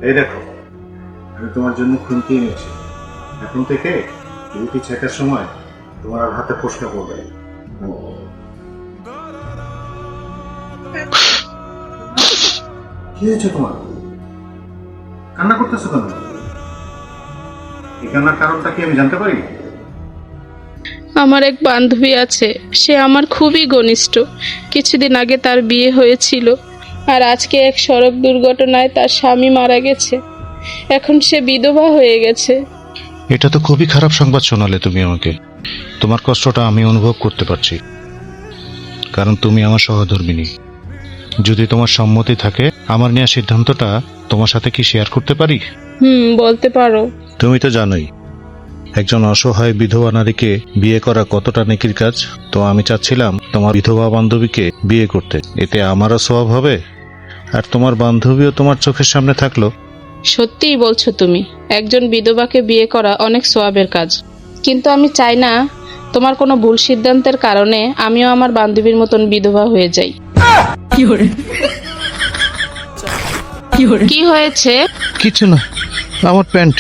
এই দেখো, আমি তোমার জন্য খুন্তি এনেছি। এখন থেকে রুটি ছেঁকার সময় তোমার আর হাতে ফসকা পড়বে। কি হয়েছে তোমার? কান্না করতেছো কেন? এই কান্নার কারণটা কি আমি জানতে পারি? আমার এক বান্ধবী আছে, সে আমার খুবই ঘনিষ্ঠ। কিছুদিন আগে তার বিয়ে হয়েছিল, আর আজকে এক সড়ক দুর্ঘটনায় তার স্বামী মারা গেছে। এখন সে বিধবা হয়ে গেছে। এটা তো খুবই খারাপ সংবাদ শোনালে তুমি আমাকে। তোমার কষ্টটা আমি অনুভব করতে পারছি, কারণ তুমি আমার সহধর্মিণী। যদি তোমার সম্মতি থাকে, আমার নেওয়া সিদ্ধান্তটা তোমার সাথে কি শেয়ার করতে পারি? বলতে পারো। তুমি তো জানোই একজন অসহায় বিধবা নারীকে বিয়ে করা কতটা নেকির কাজ। তো আমি চাচ্ছিলাম তোমার বিধবা বান্ধবীকে বিয়ে করতে, এতে আমারও সওয়াব হবে, আর তোমার বান্ধবীও তোমার চোখের সামনে থাকলো। সত্যিই বলছো তুমি, একজন বিধবাকে বিয়ে করা অনেক সওয়াবের কাজ। কিন্তু আমি চাই না তোমার কোনো ভুল সিদ্ধান্তের কারণে আমিও আমার বান্ধবীর মতন বিধবা হয়ে যাই। কি হয়েছে? কিছু না, আমার প্যান্ট।